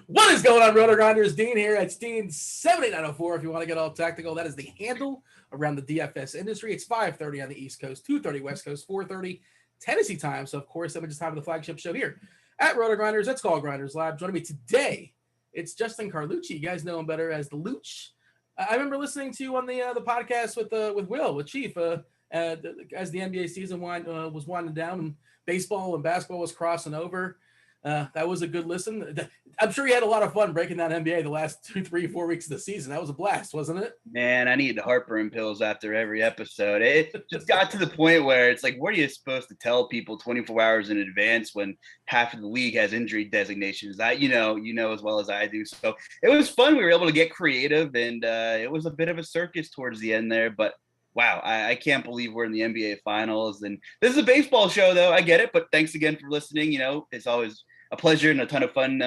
What is going on, Rotogrinders? Dean here at Steen78904. If you want to get all technical, that is the handle around the DFS industry. It's 5:30 on the East Coast, 2:30 West Coast, 4:30 Tennessee time. So, of course, I'm just having the flagship show here at Rotogrinders. That's called Grinderslive. Joining me today, it's Justin Carlucci. You guys know him better as the Luch. I remember listening to you on the podcast with Chief, as the NBA season was winding down and baseball and basketball was crossing over. That was a good listen. I'm sure you had a lot of fun breaking down NBA the last 2, 3, 4 weeks of the season. That was a blast, wasn't it? Man, I need heartburn pills after every episode. It just got to the point where it's like, what are you supposed to tell people 24 hours in advance when half of the league has injury designations? You know as well as I do. So it was fun. We were able to get creative, and it was a bit of a circus towards the end there. But wow, I can't believe we're in the NBA Finals. And this is a baseball show, though. I get it. But thanks again for listening. It's always a pleasure and a ton of fun,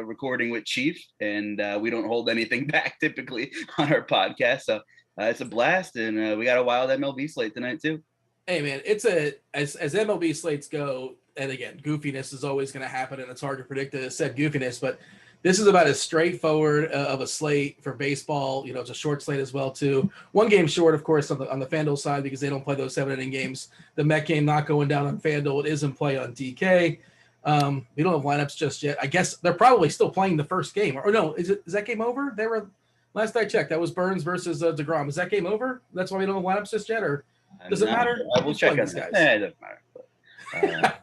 recording with Chief, and we don't hold anything back typically on our podcast. So it's a blast, and we got a wild MLB slate tonight too. Hey man, it's as MLB slates go, and again, goofiness is always going to happen, and it's hard to predict the said goofiness, but this is about as straightforward of a slate for baseball. It's a short slate as well too. One game short, of course, on the FanDuel side because they don't play those 7-inning games. The Met game not going down on FanDuel. It is in play on DK. We don't have lineups just yet. I guess they're probably still playing the first game. Or no, is that game over? They were last I checked. That was Burns versus DeGrom. Is that game over? That's why we don't have lineups just yet, or does it matter? I will check on these guys. It doesn't matter.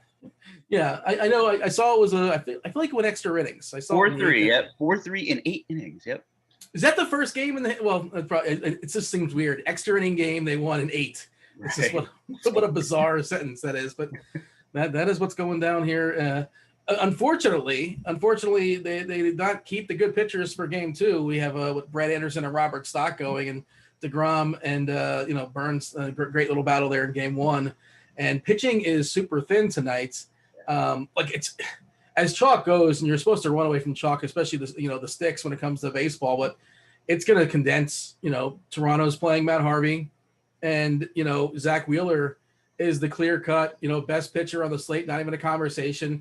Yeah, I know. I saw it was I feel like it went extra innings. I saw 4-3. Yep, 4-3 in 8 innings. Yep. Is that the first game in the? Well, it just seems weird. Extra inning game. They won in 8. It's just what a bizarre sentence that is, but. That is what's going down here. Unfortunately, they did not keep the good pitchers for game 2. We have with Brad Anderson and Robert Stock going, and DeGrom and Burns. Great little battle there in game 1. And pitching is super thin tonight. It's as chalk goes, and you're supposed to run away from chalk, especially the sticks when it comes to baseball. But it's going to condense. Toronto's playing Matt Harvey, and Zach Wheeler is the clear-cut, best pitcher on the slate, not even a conversation,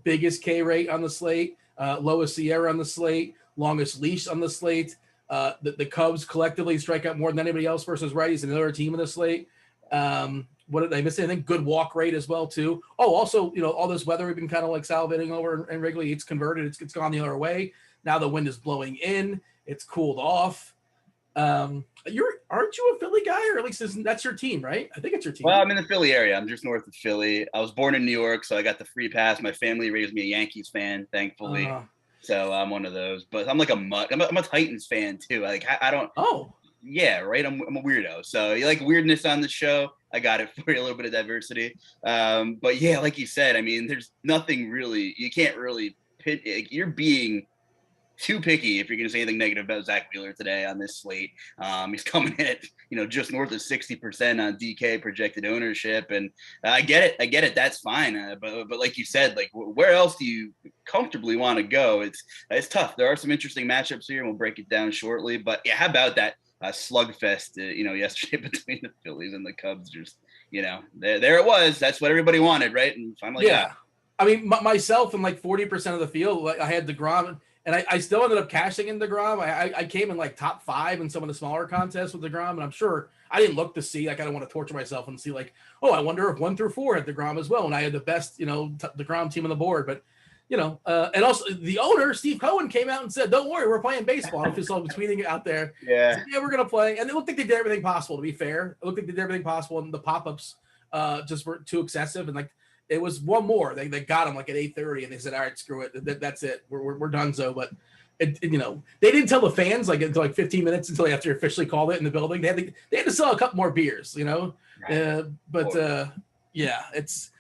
biggest K rate on the slate, lowest SIERA on the slate, longest leash on the slate. The Cubs collectively strike out more than anybody else versus righties, another team in the slate. What did I miss? I think good walk rate as well, too. Oh, also, all this weather we've been kind of like salivating over in Wrigley, it's converted. It's gone the other way. Now the wind is blowing in. It's cooled off. Aren't you a Philly guy, or at least that's your team, right? I think it's your team. Well, I'm in the Philly area. I'm just north of Philly. I was born in New York, so I got the free pass. My family raised me a Yankees fan, thankfully. So I'm one of those. But I'm like a mutt. I'm a Titans fan too. Like I don't. Oh. Yeah, right. I'm a weirdo. So you like weirdness on the show? I got it for you, a little bit of diversity. But yeah, like you said, I mean, there's nothing really. You can't really pit. You're being too picky if you're going to say anything negative about Zach Wheeler today on this slate. He's coming in at, just north of 60% on DK projected ownership. And I get it. That's fine. But like you said, like where else do you comfortably want to go? It's tough. There are some interesting matchups here and we'll break it down shortly, but yeah, how about that slugfest, yesterday between the Phillies and the Cubs? Just, there it was. That's what everybody wanted. Right. And finally, yeah. I mean, myself and like 40% of the field, I had DeGrom. And I still ended up cashing in DeGrom. I came in like top 5 in some of the smaller contests with DeGrom, and I'm sure I didn't look to see, like I don't want to torture myself and see like, I wonder if 1 through 4 had DeGrom as well. And I had the best, DeGrom team on the board. But, and also the owner, Steve Cohen, came out and said, don't worry, we're playing baseball. I don't know if you saw him tweeting it out there. Yeah. Said, we're going to play. And it looked like they did everything possible, to be fair. It looked like they did everything possible. And the pop-ups just were too excessive. And like, it was one more. They got him like at 8:30, and they said, "All right, screw it. That's it. We're done." So, but you know, they didn't tell the fans like until like 15 minutes until after they officially called it in the building. They had to sell a couple more beers, you know. Right. Yeah, it's.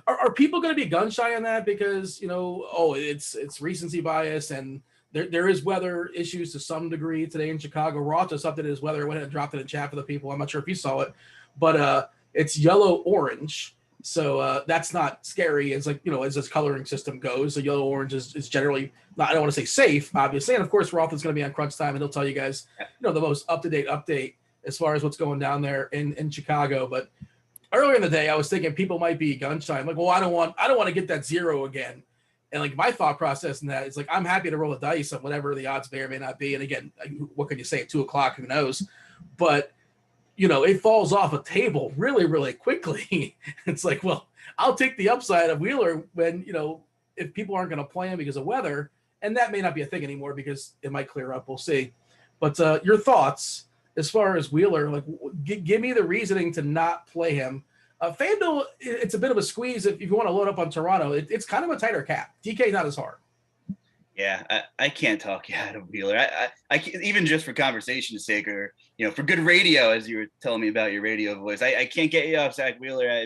Are people going to be gun shy on that because, you know, it's recency bias, and there is weather issues to some degree today in Chicago. Roth just updated his weather. I went ahead and dropped it in chat for the people. I'm not sure if you saw it, but it's yellow orange. So that's not scary as, like, you know, as this coloring system goes. The yellow orange is generally not, I don't want to say safe, obviously. And of course, Roth is going to be on crunch time, and he'll tell you guys, you know, the most up-to-date update as far as what's going down there in Chicago. But earlier in the day, I was thinking people might be gun shy. I'm like, well, I don't want to get that 0 again. And like my thought process in that is like, I'm happy to roll the dice on whatever the odds may or may not be. And again, what can you say at 2:00? Who knows? But you know, it falls off a table really, really quickly. It's like, well, I'll take the upside of Wheeler when, you know, if people aren't going to play him because of weather, and that may not be a thing anymore because it might clear up. We'll see. But your thoughts as far as Wheeler, like, give me the reasoning to not play him. FanDuel, it's a bit of a squeeze if you want to load up on Toronto. It's kind of a tighter cap. DK not as hard. Yeah, I can't talk you out of Wheeler. I can't, even just for conversation's sake, or, you know, for good radio, as you were telling me about your radio voice, I can't get you off Zach Wheeler.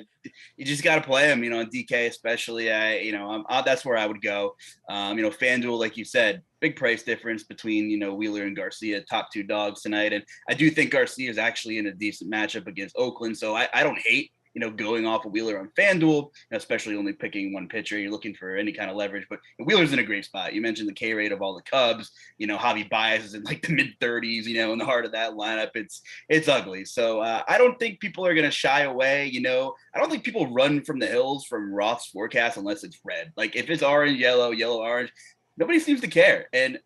You just got to play him, you know, on DK especially. That's where I would go. You know, FanDuel, like you said, big price difference between, you know, Wheeler and Garcia, top 2 dogs tonight. And I do think Garcia is actually in a decent matchup against Oakland. So I don't hate, you know, going off of Wheeler on FanDuel, you know, especially only picking one pitcher. You're looking for any kind of leverage, but Wheeler's in a great spot. You mentioned the K rate of all the Cubs. You know, Javi Baez is in like the mid-30s, you know, in the heart of that lineup. It's ugly. So I don't think people are going to shy away. You know, I don't think people run from the hills from Roth's forecast unless it's red. Like if it's orange, yellow, orange, nobody seems to care. And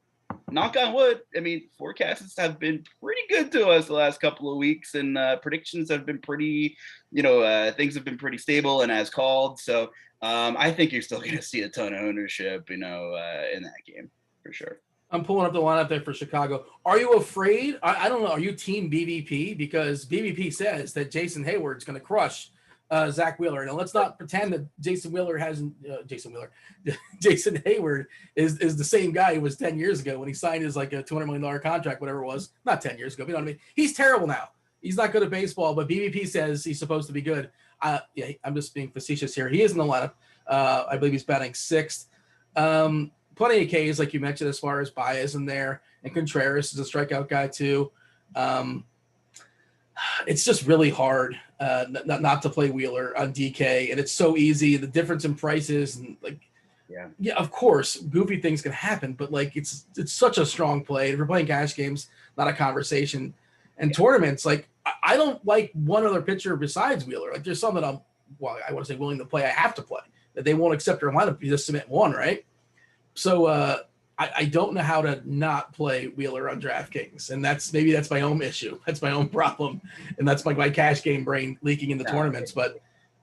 knock on wood, I mean, forecasts have been pretty good to us the last couple of weeks, and predictions have been pretty, you know, things have been pretty stable and as called. So I think you're still going to see a ton of ownership, you know, in that game for sure. I'm pulling up the lineup there for Chicago. Are you afraid? I don't know. Are you team BVP? Because BVP says that Jason Hayward's going to crush Zach Wheeler. Now, let's not pretend that Jason Hayward is the same guy who was 10 years ago when he signed his like a $200 million contract, whatever it was. Not 10 years ago, but you know what I mean? He's terrible now. He's not good at baseball, but BVP says he's supposed to be good. Yeah, I'm just being facetious here. He is in the lineup. I believe he's batting 6th. Plenty of Ks, like you mentioned, as far as Baez in there, and Contreras is a strikeout guy too. It's just really hard not to play Wheeler on DK, and it's so easy. The difference in prices, and like, yeah, of course, goofy things can happen, but like it's such a strong play. If you're playing cash games, not a conversation. And tournaments, like I don't like one other pitcher besides Wheeler. Like there's some that I want to say willing to play. I have to play that they won't accept their lineup. You just submit one, right? So I don't know how to not play Wheeler on DraftKings, and that's my own issue. That's my own problem, and that's my cash game brain leaking into tournaments. But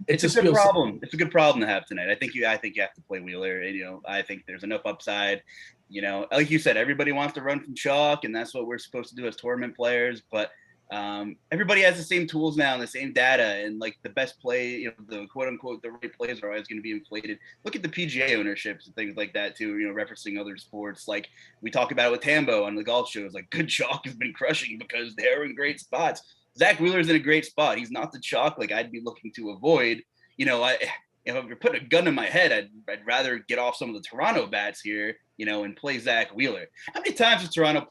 it's a good problem. It's a good problem to have tonight. I think you have to play Wheeler. You know, I think there's enough upside. You know, like you said, everybody wants to run from chalk, and that's what we're supposed to do as tournament players. But everybody has the same tools now and the same data, and like the best play, you know, the quote unquote the right plays are always going to be inflated. Look at the PGA ownerships and things like that too. You know, referencing other sports, like we talk about it with Tambo on the golf shows. Like good chalk has been crushing because they're in great spots. Zach Wheeler's in a great spot. He's not the chalk like I'd be looking to avoid. You know, if you're putting a gun in my head, I'd rather get off some of the Toronto bats here, you know, and play Zach Wheeler. How many times has Toronto,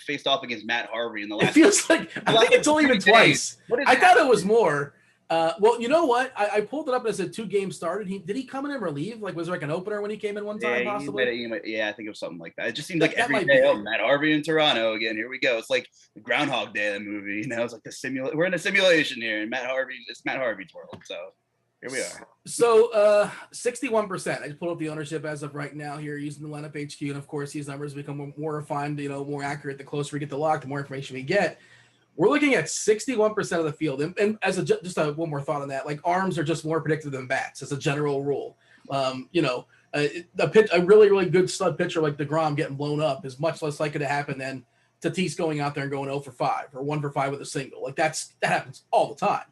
faced off against Matt Harvey in the last? It feels like I think it's only been twice. I thought it was more. Well, you know what? I pulled it up and it said 2 games started. Did he come in and relieve? Like, was there like an opener when he came in one time, possibly? I think it was something like that. It just seemed like every day, Matt Harvey in Toronto again. Here we go. It's like the Groundhog Day of the movie. You know, it's like we're in a simulation here, and it's Matt Harvey's world. So here we are. So 61%. I just pulled up the ownership as of right now here using the lineup HQ, and of course these numbers become more refined, you know, more accurate the closer we get to lock, the more information we get. We're looking at 61% of the field, and as one more thought on that, like arms are just more predictive than bats as a general rule. You know, a really really good stud pitcher like DeGrom getting blown up is much less likely to happen than Tatis going out there and going 0 for 5 or 1 for 5 with a single. Like that happens all the time.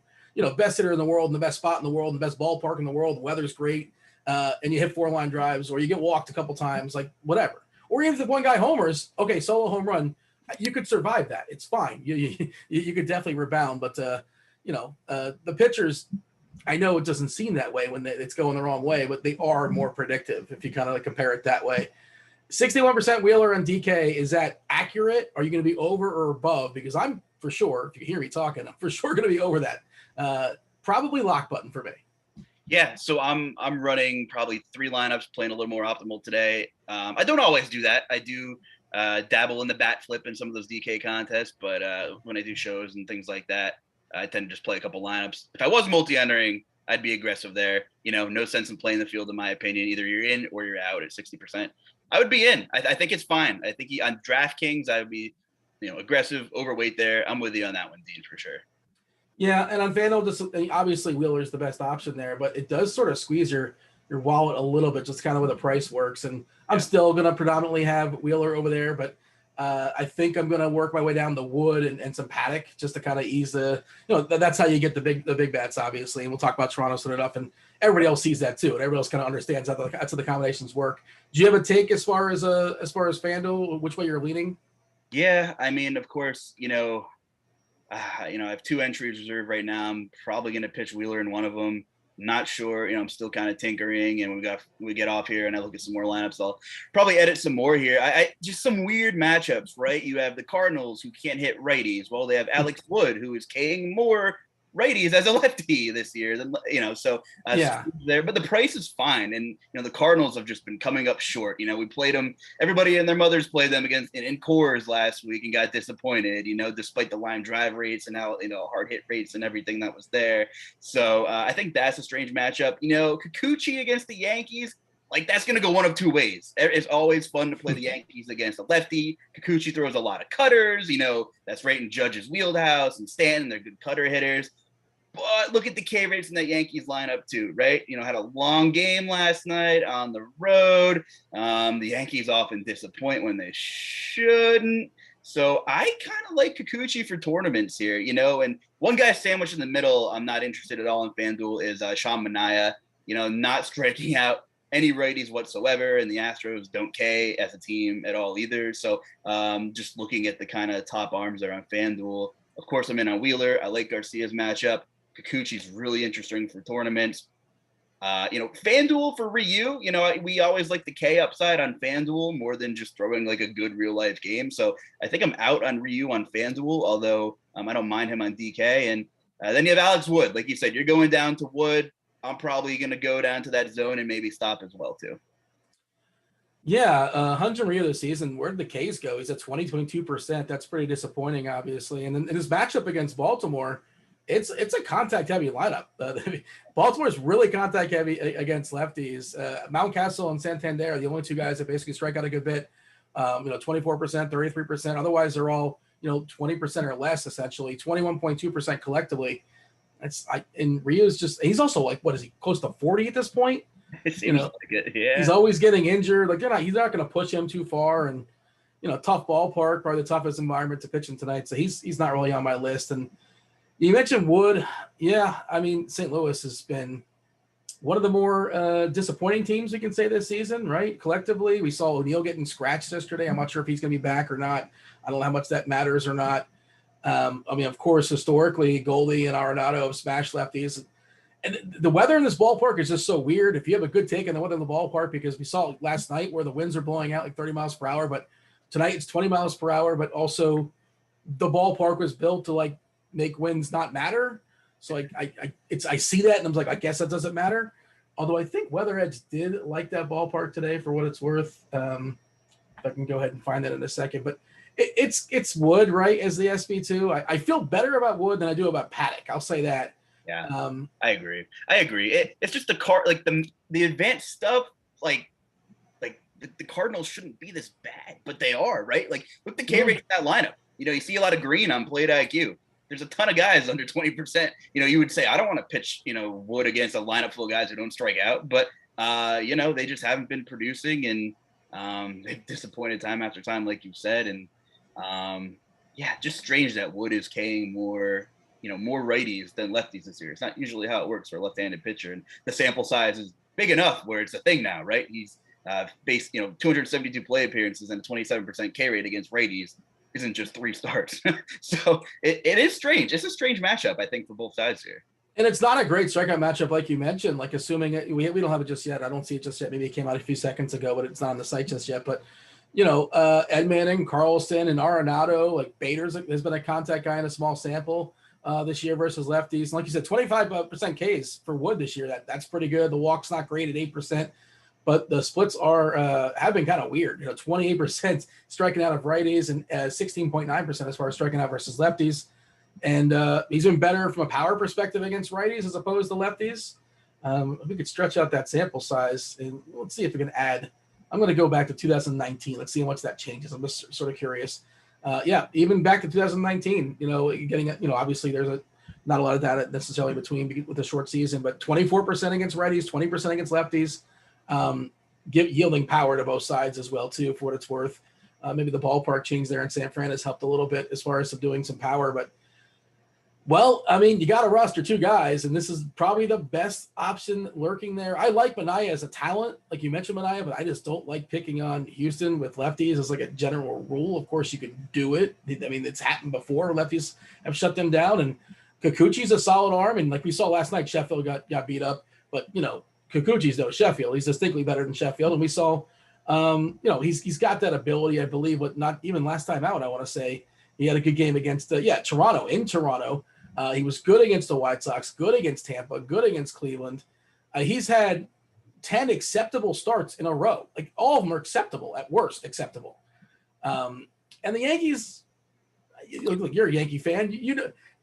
best hitter in the world, and the best spot in the world, and the best ballpark in the world, the weather's great, and you hit 4-line drives, or you get walked a couple times, like whatever. Or even if the one guy homers, okay, solo home run, you could survive that. It's fine. You could definitely rebound, but the pitchers, I know it doesn't seem that way when it's going the wrong way, but they are more predictive if you kind of compare it that way. 61% Wheeler and DK, is that accurate? Are you going to be over or above? Because I'm for sure, if you hear me talking, I'm for sure going to be over that. Probably lock button for me. Yeah, so I'm running probably 3 lineups, playing a little more optimal today. I don't always do that. I do dabble in the bat flip in some of those DK contests, but when I do shows and things like that, I tend to just play a couple lineups. If I was multi-entering, I'd be aggressive there. No sense in playing the field, in my opinion. Either you're in or you're out at 60%. I would be in. I think it's fine. I think on DraftKings, I would be, aggressive, overweight there. I'm with you on that one, Dean, for sure. Yeah, and on FanDuel, obviously Wheeler's the best option there, but it does sort of squeeze your wallet a little bit, just kind of where the price works. And I'm still going to predominantly have Wheeler over there, but I think I'm going to work my way down the Wood and some Paddock just to kind of ease the, that's how you get the big bats, obviously. And we'll talk about Toronto soon enough, and everybody else sees that too, and everybody else kind of understands that's how the combinations work. Do you have a take as far as FanDuel, which way you're leaning? Yeah, I mean, of course, I have 2 entries reserved right now. I'm probably going to pitch Wheeler in one of them. Not sure. I'm still kind of tinkering, and we get off here and I look at some more lineups. I'll probably edit some more here. I just some weird matchups, right? You have the Cardinals, who can't hit righties. Well, they have Alex Wood, who is K'ing more righties as a lefty this year than so there, but the price is fine. And the Cardinals have just been coming up short. We played them, everybody and their mothers played them against in Coors last week and got disappointed, despite the line drive rates and how hard hit rates and everything that was there. So I think that's a strange matchup. Kikuchi against the Yankees, like, that's going to go one of 2 ways. It's always fun to play the Yankees against a lefty. Kikuchi throws a lot of cutters, that's right in Judge's wheelhouse, and Stanton, they're good cutter hitters. But look at the K rates in that Yankees lineup too, right? Had a long game last night on the road. The Yankees often disappoint when they shouldn't. So I kind of like Kikuchi for tournaments here, and one guy sandwiched in the middle I'm not interested at all in FanDuel is Sean Manaea, not striking out any righties whatsoever, and the Astros don't K as a team at all either. So just looking at the kind of top arms there on FanDuel, of course I'm in on Wheeler. I like Garcia's matchup. Kikuchi's really interesting for tournaments. FanDuel for Ryu, we always like the K upside on FanDuel more than just throwing like a good real life game. So I think I'm out on Ryu on FanDuel, although I don't mind him on DK. And then you have Alex Wood. Like you said, you're going down to Wood. I'm probably going to go down to that zone and maybe stop as well too. Yeah, Hunter Ryu this season, where did the K's go? He's at 22%. That's pretty disappointing, obviously. And then in his matchup against Baltimore, it's a contact-heavy lineup. Baltimore is really contact-heavy against lefties. Mountcastle and Santander are the only 2 guys that basically strike out a good bit. 24%, 33%. Otherwise, they're all 20% or less, essentially. 21.2% collectively. And Ryu's just—he's also like, what is he, close to 40 at this point? It seems like it. Yeah. He's always getting injured. Like he's not going to push him too far, and tough ballpark, probably the toughest environment to pitch in tonight. So he's not really on my list. And you mentioned Wood. Yeah, I mean, St. Louis has been one of the more disappointing teams, we can say, this season, right? Collectively, we saw O'Neill getting scratched yesterday. I'm not sure if he's going to be back or not. I don't know how much that matters or not. Of course, historically, Goldie and Arenado have smashed lefties. And the weather in this ballpark is just so weird. If you have a good take on the weather in the ballpark, because we saw last night where the winds are blowing out like 30 miles per hour, but tonight it's 20 miles per hour, but also the ballpark was built to like make winds not matter. So I see that and I'm like, I guess that doesn't matter. Although I think Weather Edge did like that ballpark today for what it's worth. If I can go ahead and find that in a second, but it's Wood, right, as the SB2. I feel better about Wood than I do about Paddock. I'll say that. Yeah, I agree. It's just the advanced stuff, like the Cardinals shouldn't be this bad, but they are, right? Like, look the K rate in that lineup. You see a lot of green on plate IQ. There's a ton of guys under 20%. You would say, I don't want to pitch, Wood against a lineup full of guys who don't strike out, but they just haven't been producing, and they've disappointed time after time, like you said. And just strange that Wood is K'ing more more righties than lefties this year. It's not usually how it works for a left-handed pitcher, and the sample size is big enough where it's a thing now, right? He's faced 272 play appearances and a 27% K rate against righties isn't just 3 starts. So it is strange. It's a strange matchup, I think, for both sides here. And it's not a great strikeout matchup, like you mentioned, like assuming we don't have it just yet. I don't see it just yet. Maybe it came out a few seconds ago, but it's not on the site just yet. But, Ed Manning, Carlson, and Arenado, like Bader's has been a contact guy in a small sample this year versus lefties. And like you said, 25% Ks for Wood this year. That's pretty good. The walk's not great at 8%. But the splits have been kind of weird. 28% striking out of righties and 16.9% as far as striking out versus lefties. And he's been better from a power perspective against righties as opposed to lefties. We could stretch out that sample size, and let's see if we can add. I'm going to go back to 2019. Let's see how much that changes. I'm just sort of curious. Even back to 2019, getting obviously there's not a lot of data necessarily between with the short season, but 24% against righties, 20% against lefties. Yielding power to both sides as well too, for what it's worth. Maybe the ballpark change there in San Fran has helped a little bit as far as subduing some power, but you got to roster 2 guys, and this is probably the best option lurking there. I like Manaea as a talent, like you mentioned Manaea, but I just don't like picking on Houston with lefties as like a general rule. Of course, you could do it. I mean, it's happened before. Lefties have shut them down, and Kikuchi's a solid arm, and like we saw last night, Sheffield got beat up, but Kikuchi's no Sheffield. He's distinctly better than Sheffield, and we saw, he's got that ability, I believe. But not even last time out, I want to say he had a good game against Toronto. In Toronto, he was good against the White Sox, good against Tampa, good against Cleveland. He's had 10 acceptable starts in a row. Like all of them are acceptable, at worst acceptable. And the Yankees, look, you're a Yankee fan.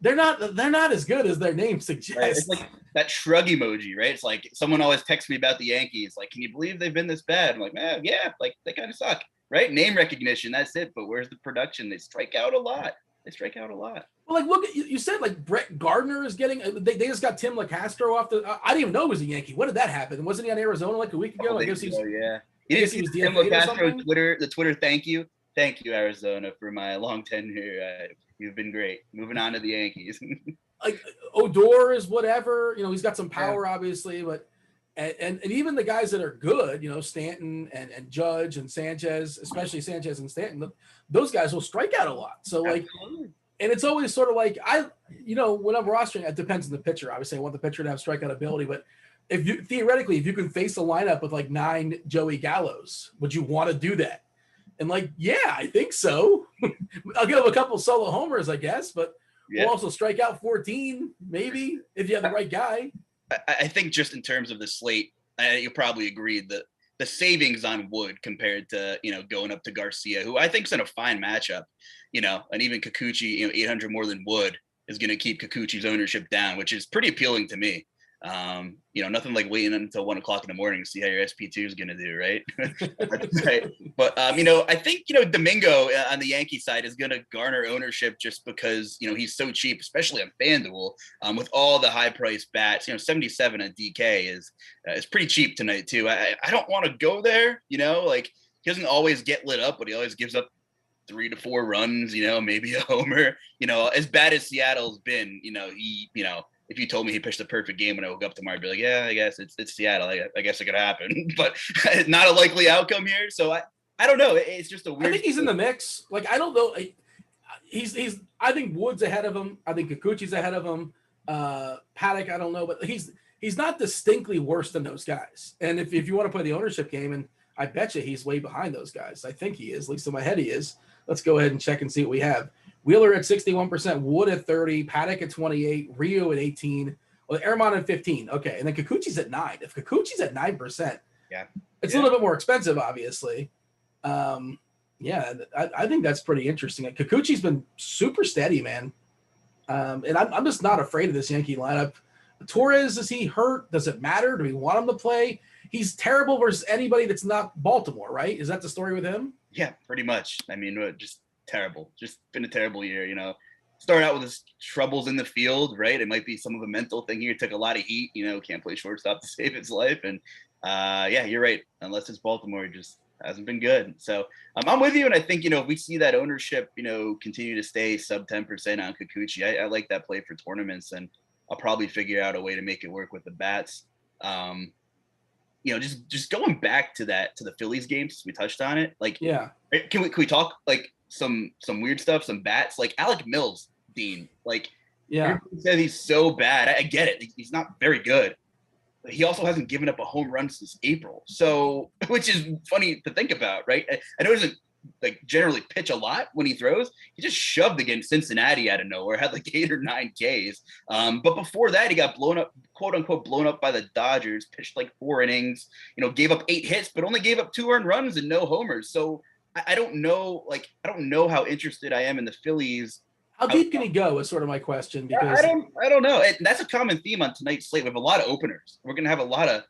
They're not as good as their name suggests. Right. It's like that shrug emoji, right? It's like someone always texts me about the Yankees. Like, can you believe they've been this bad? I'm like, yeah, like they kind of suck, right? Name recognition, that's it. But where's the production? They strike out a lot. Well, like, look, you said like Brett Gardner is getting. They just got Tim LaCastro off the. I didn't even know he was a Yankee. When did that happen? Wasn't he on Arizona like a week ago? I guess he's. Yeah. You didn't see Tim LaCastro the Twitter. Thank you, Arizona, for my long tenure. You've been great. Moving on to the Yankees. Like Odor is whatever. He's got some power, obviously, but and even the guys that are good, Stanton and Judge and Sanchez, especially Sanchez and Stanton, those guys will strike out a lot. So like, and it's always sort of like when I'm rostering, it depends on the pitcher. Obviously, I want the pitcher to have strikeout ability, but if you can face a lineup with like 9 Joey Gallos, would you want to do that? And like, yeah, I think so. I'll give him a couple solo homers, I guess, but we'll also strike out 14, maybe, if you have the right guy. I think just in terms of the slate, you'll probably agree that the savings on Wood compared to, going up to Garcia, who I think is in a fine matchup, and even Kikuchi, 800 more than Wood is going to keep Kikuchi's ownership down, which is pretty appealing to me. Nothing like waiting until 1 o'clock in the morning to see how your SP2 is going to do, right? Right. But, I think, Domingo on the Yankee side is going to garner ownership just because, he's so cheap, especially on FanDuel, with all the high price bats. 77 at DK is pretty cheap tonight too. I don't want to go there, like he doesn't always get lit up, but he always gives up 3 to 4 runs, maybe a homer. As bad as Seattle's been, if you told me he pitched a perfect game and I woke up tomorrow, I'd be like, yeah, I guess it's Seattle. I guess it could happen, but not a likely outcome here. So I don't know. It's just a weird. I think he's in the mix. Like, I don't know. I think Wood's ahead of him. I think Kikuchi's ahead of him. Paddock, I don't know, but he's not distinctly worse than those guys. And if you want to play the ownership game, and I bet you he's way behind those guys. I think he is, at least in my head he is. Let's go ahead and check and see what we have. Wheeler at 61%, Wood at 30, Paddock at 28, Rio at 18, Ehrman at 15. Okay, and then Kikuchi's at 9. If Kikuchi's at 9%, it's a little bit more expensive, obviously. I think that's pretty interesting. Kikuchi's been super steady, man. And I'm just not afraid of this Yankee lineup. Torres, is he hurt? Does it matter? Do we want him to play? He's terrible versus anybody that's not Baltimore, right? Is that the story with him? Yeah, pretty much. I mean, just terrible. Just been a terrible year, Started out with his troubles in the field, right? It might be some of a mental thing here. Took a lot of heat, can't play shortstop to save his life. And you're right. Unless it's Baltimore, just Hasn't been good. So I'm with you. And I think, if we see that ownership, continue to stay sub 10% on Kikuchi, I like that play for tournaments, and I'll probably figure out a way to make it work with the bats. Just going back to the Phillies games, we touched on it. Like, yeah, can we talk like some weird stuff, some bats, like Alec Mills, Dean, like, yeah, everybody said he's so bad. I get it. He's not very good. But he also hasn't given up a home run since April. So, which is funny to think about, right? I know he doesn't like generally pitch a lot when he throws. He just shoved against Cincinnati out of nowhere, had like 8 or 9 Ks. But before that, he got blown up, quote unquote, blown up by the Dodgers, pitched like 4 innings, gave up 8 hits, but only gave up 2 earned runs and no homers. So I don't know, I don't know how interested I am in the Phillies. How deep can he go is sort of my question, because I don't know. That's a common theme on tonight's slate. We have a lot of openers. We're gonna have a lot of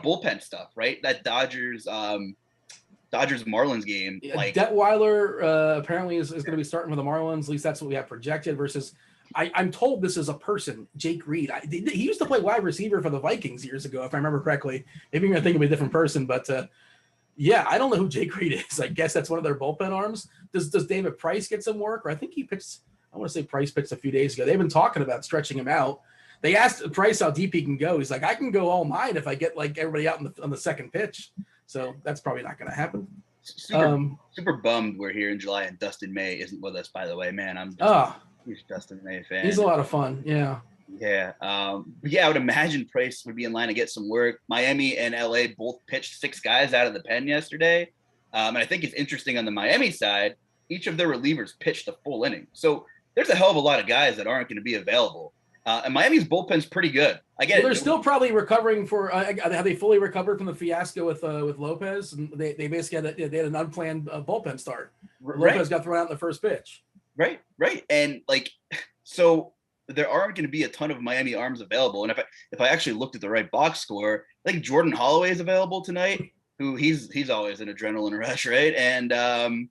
bullpen stuff, right? That Dodgers Marlins game. Like Detweiler apparently is going to be starting for the Marlins. At least that's what we have projected. Versus, I'm told this is a person, Jake Reed. He used to play wide receiver for the Vikings years ago, if I remember correctly. Maybe you're gonna think of a different person, but yeah, I don't know who Jake Reed is. I guess that's one of their bullpen arms. Does David Price get some work? Or I think he pitched. I want to say Price pitched a few days ago. They've been talking about stretching him out. They asked Price how deep he can go. He's like, I can go all 9 if I get like everybody out on the second pitch. So that's probably not going to happen. Super bummed we're here in July and Dustin May isn't with us, by the way. Man, I'm huge Dustin May fan. He's a lot of fun. Yeah. Yeah. But yeah, I would imagine Price would be in line to get some work. Miami and LA both pitched 6 guys out of the pen yesterday. And I think it's interesting on the Miami side, each of their relievers pitched a full inning. So there's a hell of a lot of guys that aren't going to be available. And Miami's bullpen's pretty good. I get it. They're still probably recovering for have they fully recovered from the fiasco with Lopez? And they basically had an unplanned bullpen start. Right. Lopez got thrown out in the first pitch. Right. And so there aren't going to be a ton of Miami arms available. And if I actually looked at the right box score, I think Jordan Holloway is available tonight, who he's always an adrenaline rush, right? And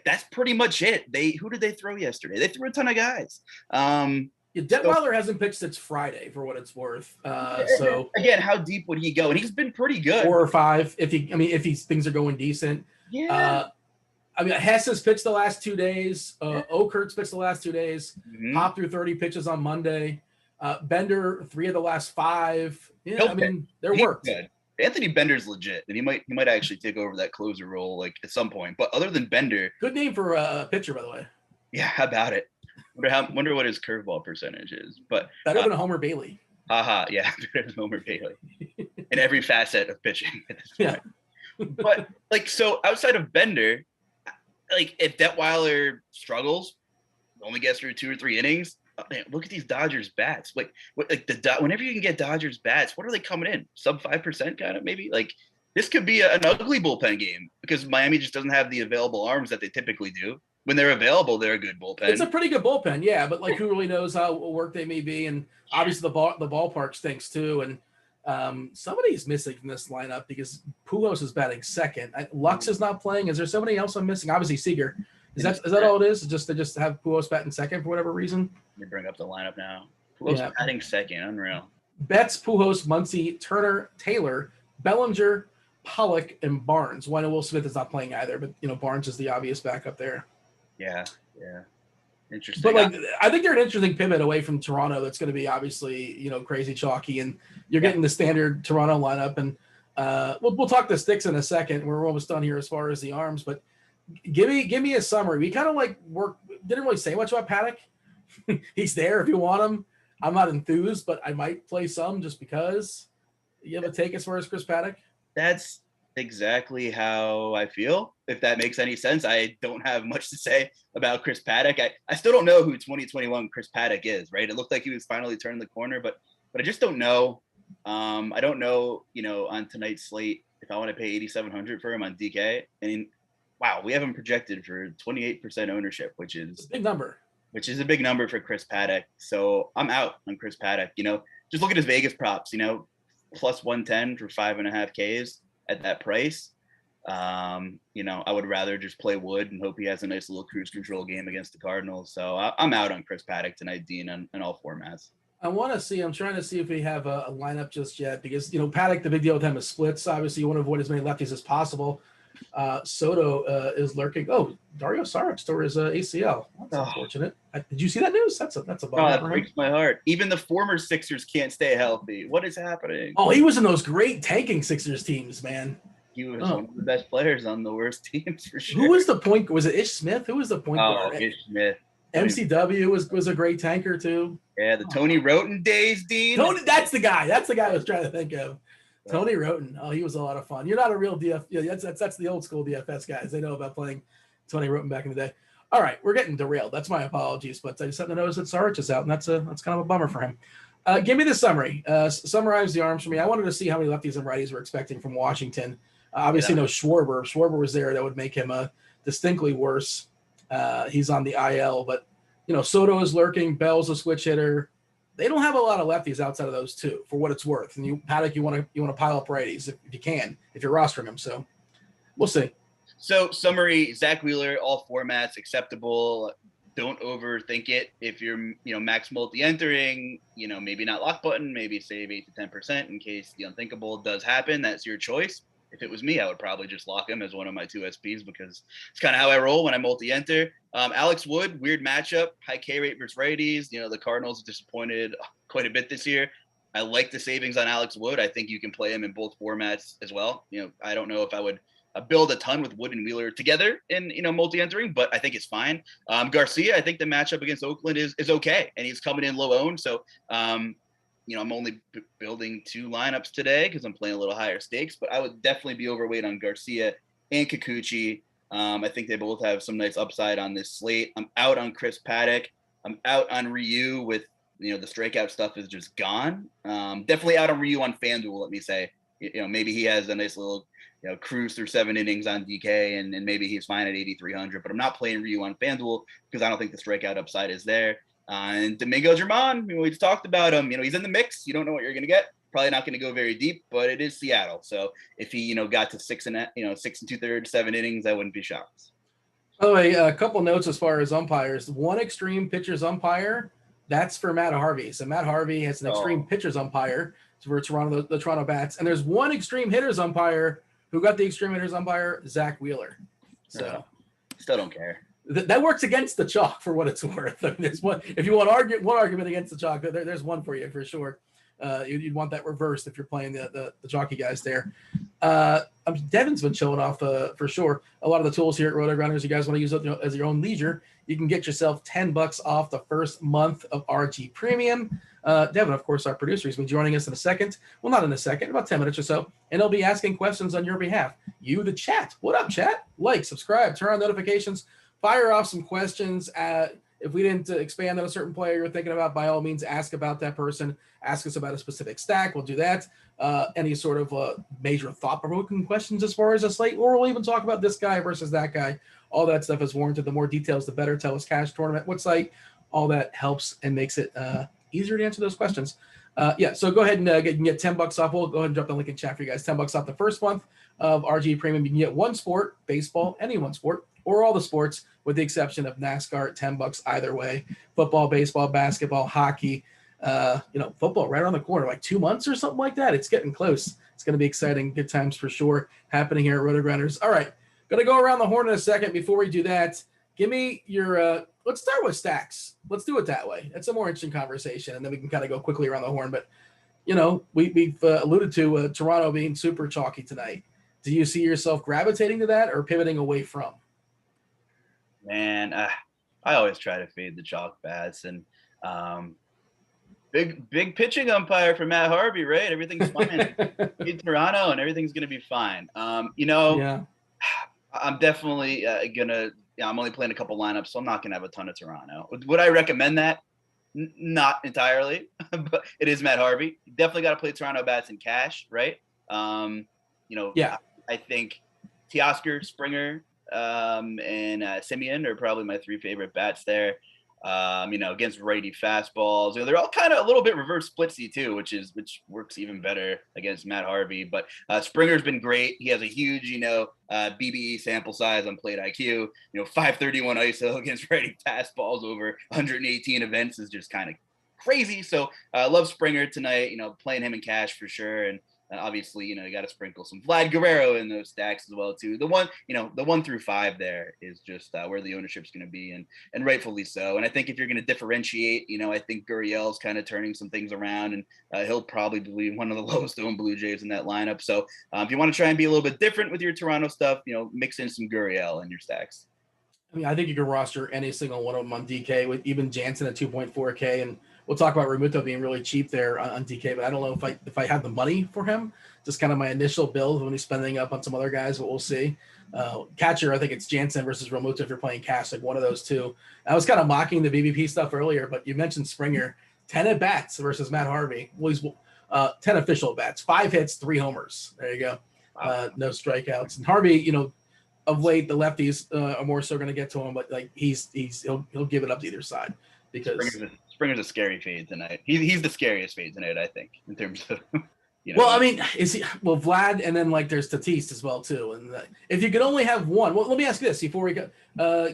that's pretty much it. Who did they throw yesterday? They threw a ton of guys. Detweiler hasn't pitched since Friday, for what it's worth. So again, how deep would he go? And he's been pretty good. 4 or 5, if things are going decent. Yeah. Hess has pitched the last 2 days. Okert's pitched the last 2 days. Mm-hmm. Hopped through 30 pitches on Monday. Bender 3 of the last 5. Yeah, they're worked. Good. Anthony Bender's legit, and he might actually take over that closer role like at some point. But other than Bender, good name for a pitcher, by the way. Yeah, how about it? Wonder what his curveball percentage is. But better than Homer Bailey. Yeah, better than Homer Bailey in every facet of pitching at this point. Yeah. But so outside of Bender, if Detweiler struggles, only gets through 2 or 3 innings. Man, look at these Dodgers bats. Whenever you can get Dodgers bats, what are they coming in? Sub 5% kind of maybe? This could be an ugly bullpen game because Miami just doesn't have the available arms that they typically do. When they're available, they're a good bullpen. It's a pretty good bullpen, yeah. But who really knows how work they may be? And obviously the ballpark stinks too. And somebody's missing from this lineup because Pujols is batting second. Lux is not playing. Is there somebody else I'm missing? Obviously Seager. Is that all it is? They just have Pujols batting second for whatever reason? Let me bring up the lineup now. Pujols batting second, unreal. Betts, Pujols, Muncy, Turner, Taylor, Bellinger, Pollock, and Barnes. Well, I know Will Smith is not playing either, but Barnes is the obvious backup there. Yeah. Interesting. But I think they're an interesting pivot away from Toronto. That's going to be obviously crazy chalky, and you're getting the standard Toronto lineup. And we'll talk the sticks in a second. We're almost done here as far as the arms, but give me a summary. We kind of didn't really say much about Paddock. He's there if you want him. I'm not enthused, but I might play some just because. You have a take as far as Chris Paddock? That's exactly how I feel. If that makes any sense, I don't have much to say about Chris Paddock. I still don't know who 2021 Chris Paddock is, right? It looked like he was finally turning the corner, but I just don't know. I don't know, on tonight's slate if I want to pay $8,700 for him on DK. And wow, we have him projected for 28% ownership, which is a big number. Which is a big number for Chris Paddock. So I'm out on Chris Paddock. Just look at his Vegas props. Plus 110 for 5.5 Ks at that price. I would rather just play Wood and hope he has a nice little cruise control game against the Cardinals. So I'm out on Chris Paddock tonight, Dean, on all formats. I'm trying to see if we have a lineup just yet because, Paddock, the big deal with him is splits. Obviously, you want to avoid as many lefties as possible. Soto is lurking. Oh, Dario Saric tore his ACL. That's unfortunate. Did you see that news? That's a bummer. That breaks my heart. Even the former Sixers can't stay healthy. What is happening? Oh, he was in those great tanking Sixers teams, man. He was one of the best players on the worst teams for sure. Who was the point? Was it Ish Smith? Who was the point guard? Ish Smith. MCW was a great tanker too. Yeah, the Tony Roten days, Dean. That's the guy. That's the guy I was trying to think of. Tony Roten. Oh, he was a lot of fun. You're not a real DF. Yeah, that's the old school DFS guys. They know about playing Tony Roten back in the day. All right, we're getting derailed. That's my apologies, but I just had to notice that Sarich is out, and that's kind of a bummer for him. Give me the summary. Summarize the arms for me. I wanted to see how many lefties and righties we're expecting from Washington. Obviously, no Schwarber. If Schwarber was there, that would make him distinctly worse. He's on the IL, but Soto is lurking. Bell's a switch hitter. They don't have a lot of lefties outside of those two, for what it's worth. And Paddock, you want to pile up righties if you can, if you're rostering them. So we'll see. So summary: Zach Wheeler, all formats acceptable. Don't overthink it. If you're max multi-entering, maybe not lock button, maybe save 8 to 10% in case the unthinkable does happen. That's your choice. If it was me, I would probably just lock him as one of my 2 SPs because it's kind of how I roll when I multi-enter. Alex Wood, weird matchup, high K rate versus righties. The Cardinals disappointed quite a bit this year. I like the savings on Alex Wood. I think you can play him in both formats as well. I don't know if I would build a ton with Wood and Wheeler together in multi-entering, but I think it's fine. Garcia, I think the matchup against Oakland is okay, and he's coming in low owned. So I'm only building 2 lineups today because I'm playing a little higher stakes, but I would definitely be overweight on Garcia and Kikuchi. I think they both have some nice upside on this slate. I'm out on Chris Paddock. I'm out on Ryu with, the strikeout stuff is just gone. Definitely out on Ryu on FanDuel, let me say. Maybe he has a nice little, cruise through 7 innings on DK and maybe he's fine at 8,300, but I'm not playing Ryu on FanDuel because I don't think the strikeout upside is there. And Domingo Germán, we just talked about him. He's in the mix. You don't know what you're going to get. Probably not going to go very deep, but it is Seattle. So if he, got to 6 2/3, 7 innings, I wouldn't be shocked. By the way, a couple notes as far as umpires. One extreme pitchers umpire, that's for Matt Harvey. So Matt Harvey has an extreme pitchers umpire for Toronto, the Toronto Bats. And there's one extreme hitters umpire who got the extreme hitters umpire, Zach Wheeler. So still don't care. That works against the chalk for what it's worth. There's one. If you want one argument against the chalk, there's one for you for sure. You'd want that reversed if you're playing the jockey guys there. Devin's been showing off for sure. A lot of the tools here at Rotogrinders, you guys want to use it as your own leisure. You can get yourself $10 off the first month of RG Premium. Devin, of course, our producer, has been joining us in a second. Well, not in a second, about 10 minutes or so. And he'll be asking questions on your behalf. You, the chat. What up, chat? Like, subscribe, turn on notifications. Fire off some questions. If we didn't expand on a certain player you're thinking about, by all means, ask about that person. Ask us about a specific stack. We'll do that. Any sort of major thought-provoking questions as far as a slate, or we'll even talk about this guy versus that guy. All that stuff is warranted. The more details, the better. Tell us cash tournament, what site. All that helps and makes it easier to answer those questions. So go ahead and you can get $10 off. We'll go ahead and drop the link in chat for you guys. $10 off the first month of RG Premium. You can get one sport, baseball, any one sport, or all the sports, with the exception of NASCAR, $10 either way. Football, baseball, basketball, hockey, football right around the corner, like 2 months or something like that. It's getting close. It's going to be exciting. Good times for sure happening here at Rotogrinders. All right. Going to go around the horn in a second. Before we do that, give me your let's start with stacks. Let's do it that way. It's a more interesting conversation, and then we can kind of go quickly around the horn. But, we've alluded to Toronto being super chalky tonight. Do you see yourself gravitating to that or pivoting away from? Man, I always try to fade the chalk bats, and big pitching umpire for Matt Harvey, right? Everything's fine in Toronto, and everything's gonna be fine. Yeah. I'm definitely gonna. I'm only playing a couple lineups, so I'm not gonna have a ton of Toronto. Would I recommend that? Not entirely, but it is Matt Harvey. You definitely got to play Toronto bats in cash, right? Yeah. I think Teoscar, Springer, and Simeon are probably my 3 favorite bats there. Against righty fastballs, they're all kind of a little bit reverse splitsy too, which works even better against Matt Harvey. But Springer's been great. He has a huge, BBE sample size on plate IQ. 531 ISO against righty fastballs over 118 events is just kind of crazy. So I love Springer tonight. Playing him in cash for sure. And Obviously, you got to sprinkle some Vlad Guerrero in those stacks as well too. The 1 through 5 there is just where the ownership's going to be, and rightfully so. And I think if you're going to differentiate, I think Gurriel's kind of turning some things around, and he'll probably be one of the lowest owned Blue Jays in that lineup. So if you want to try and be a little bit different with your Toronto stuff, mix in some Gurriel in your stacks. I mean, I think you can roster any single one of them on DK with even Jansen at 2.4K, and we'll talk about Realmuto being really cheap there on DK, but I don't know if I have the money for him. Just kind of my initial build when he's spending up on some other guys, but we'll see. Catcher, I think it's Jansen versus Realmuto if you're playing cash, like one of those two. I was kind of mocking the BBP stuff earlier, but you mentioned Springer, 10 at bats versus Matt Harvey. Well, he's 10 official at bats, 5 hits, 3 homers. There you go. No strikeouts. And Harvey, of late, the lefties are more so going to get to him, but like he'll give it up to either side because Springer's a scary fade tonight. He's the scariest fade tonight, I think, in terms of. Well, I mean, is he? Well, Vlad, and then like there's Tatis as well too. And if you could only have one, well, let me ask you this before we go.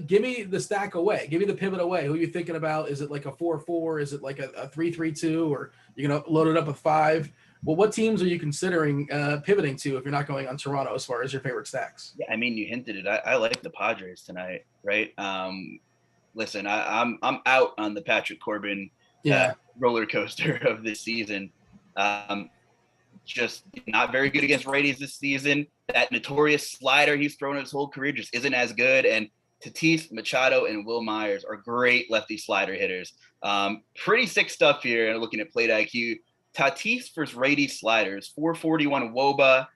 Give me the stack away. Give me the pivot away. Who are you thinking about? Is it like a 4-4? Is it like a 3-3-2? Or you're gonna load it up with 5? Well, what teams are you considering pivoting to if you're not going on Toronto as far as your favorite stacks? Yeah, I mean, you hinted it. I like the Padres tonight, right? Listen, I'm out on the Patrick Corbin roller coaster of this season. Just not very good against righties this season. That notorious slider he's thrown his whole career just isn't as good. And Tatis, Machado, and Will Myers are great lefty slider hitters. Pretty sick stuff here. And looking at plate IQ, Tatis versus righty sliders, 441 WOBA,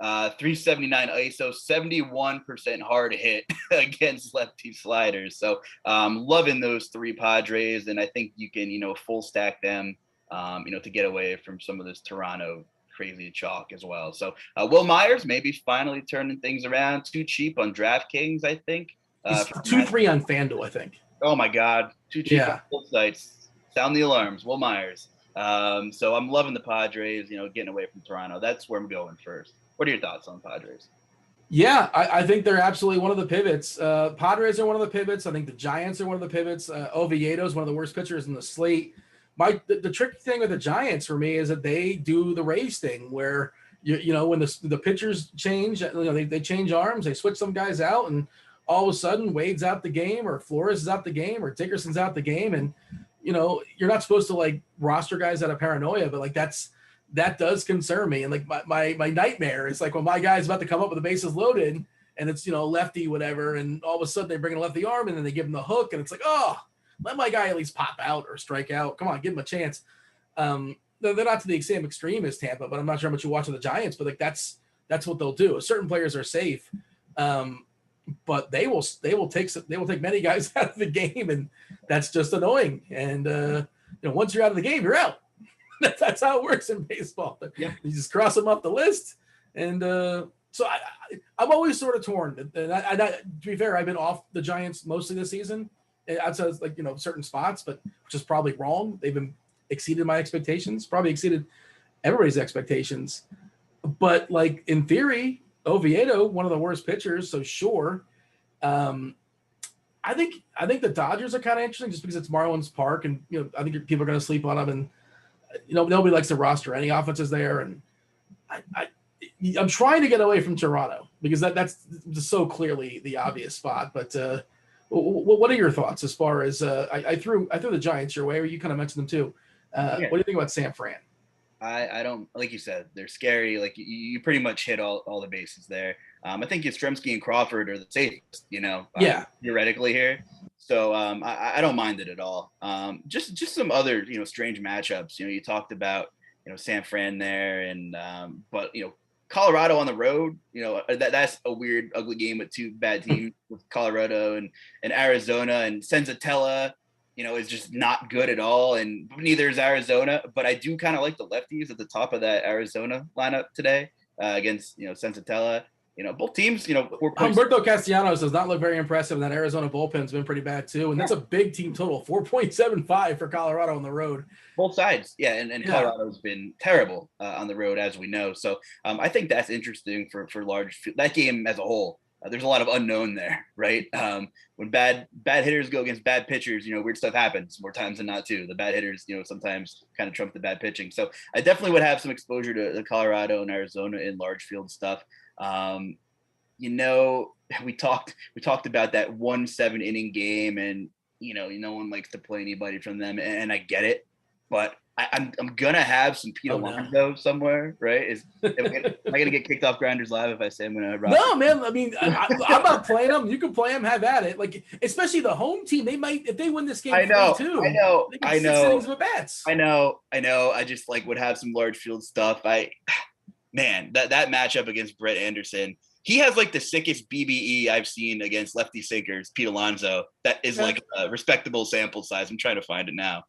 379 ISO, 71% hard hit against lefty sliders. So loving those 3 Padres, and I think you can, full stack them, to get away from some of this Toronto crazy chalk as well. So Will Myers maybe finally turning things around. Too cheap on DraftKings, I think. He's 2-3 on FanDuel, I think. Oh my God, too cheap on both sites. Sound the alarms, Will Myers. So I'm loving the Padres, getting away from Toronto. That's where I'm going first. What are your thoughts on Padres? Yeah, I think they're absolutely one of the pivots. Padres are one of the pivots. I think the Giants are one of the pivots. Oviedo is one of the worst pitchers in the slate. The tricky thing with the Giants for me is that they do the Rays thing where, when the pitchers change, they change arms, they switch some guys out, and all of a sudden Wade's out the game or Flores is out the game or Dickerson's out the game. And, you're not supposed to like roster guys out of paranoia, but like that does concern me. And like my nightmare is like when my guy's about to come up with the bases loaded and it's, lefty, whatever. And all of a sudden they bring in a lefty arm and then they give him the hook and it's like, oh, let my guy at least pop out or strike out. Come on, give him a chance. They're not to the same extreme as Tampa, but I'm not sure how much you watch of the Giants, but like that's what they'll do. Certain players are safe, but they will take many guys out of the game, and that's just annoying. And once you're out of the game, you're out. That's how it works in baseball. Yeah. You just cross them off the list, and so I'm always sort of torn. And to be fair, I've been off the Giants mostly this season. Outside of like certain spots, but which is probably wrong. They've been exceeded my expectations, probably exceeded everybody's expectations. But like in theory, Oviedo, one of the worst pitchers, so sure. I think the Dodgers are kind of interesting just because it's Marlins Park, and I think people are going to sleep on them, and nobody likes to roster any offenses there, and I'm trying to get away from Toronto because that's just so clearly the obvious spot, but. What are your thoughts as far as I threw the Giants your way, or you kind of mentioned them too? What do you think about San Fran? I don't, like you said, they're scary. Like you pretty much hit all the bases there. I think Yastrzemski and Crawford are the safest, theoretically here. So I don't mind it at all. Just some other strange matchups. You talked about San Fran there, and but Colorado on the road, that's a weird, ugly game with 2 bad teams with Colorado and Arizona, and Senzatella, is just not good at all. And neither is Arizona, but I do kind of like the lefties at the top of that Arizona lineup today against, Senzatella. Both teams, Humberto Castellanos does not look very impressive, and that Arizona bullpen's been pretty bad too. And that's a big team total, 4.75 for Colorado on the road. Both sides, yeah, and Colorado's been terrible on the road, as we know. So I think that's interesting for large. That game as a whole there's a lot of unknown there, right? When bad hitters go against bad pitchers, weird stuff happens more times than not too. The bad hitters, sometimes kind of trump the bad pitching. So I definitely would have some exposure to Colorado and Arizona in large field stuff. We talked about that 1 7-inning game, and no one likes to play anybody from them, and I get it, but I'm gonna have some Pete Alonso somewhere, right? Am I gonna get kicked off Grinderslive if I say I'm gonna? No, man. I mean, I'm not playing them. You can play them. Have at it. Like, especially the home team, they might, if they win this game 3-2. I know. 6 innings with bats. I know. I just would have some large field stuff. That matchup against Brett Anderson. He has the sickest BBE I've seen against lefty sinkers, Pete Alonso. That is a respectable sample size. I'm trying to find it now.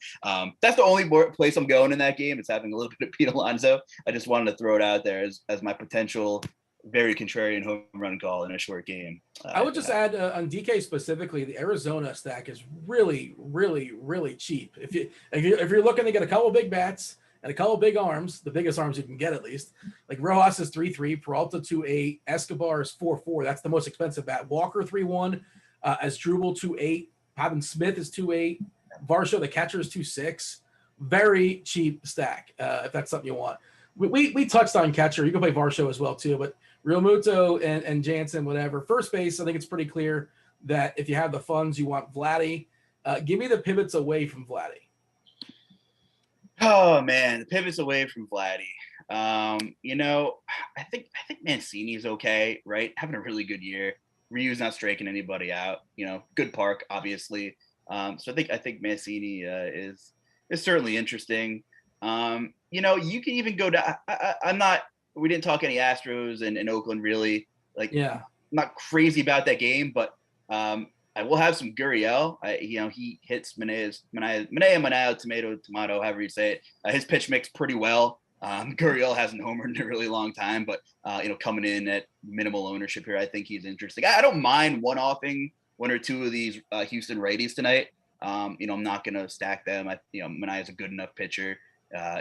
That's the only place I'm going in that game. It's having a little bit of Pete Alonso. I just wanted to throw it out there as my potential very contrarian home run call in a short game. I would just add on DK specifically, the Arizona stack is really, really, really cheap. If you're looking to get a couple big bats and a couple big arms, the biggest arms you can get at least. Like Rojas is 3.3, Peralta 2.8, Escobar is 4.4. That's the most expensive bat. Walker 3.1, Asdrubal 2.8, Pavin Smith is 2.8, Varsho the catcher is 2.6. Very cheap stack if that's something you want. We touched on catcher. You can play Varsho as well too, but Realmuto and Jansen, whatever. First base, I think it's pretty clear that if you have the funds, you want Vladdy. Give me the pivots away from Vladdy. Oh man, the pivots away from Vladdy. I think Mancini is okay, right? Having a really good year. Ryu's not striking anybody out. Good park, obviously. So I think Mancini is certainly interesting. You can even go to. We didn't talk any Astros and Oakland really. I'm not crazy about that game, but I will have some Gurriel. He hits Manea, tomato, however you say it. His pitch mix pretty well. Gurriel hasn't homered in a really long time, but coming in at minimal ownership here, I think he's interesting. I don't mind one-offing one or two of these Houston righties tonight. I'm not going to stack them. Manea is a good enough pitcher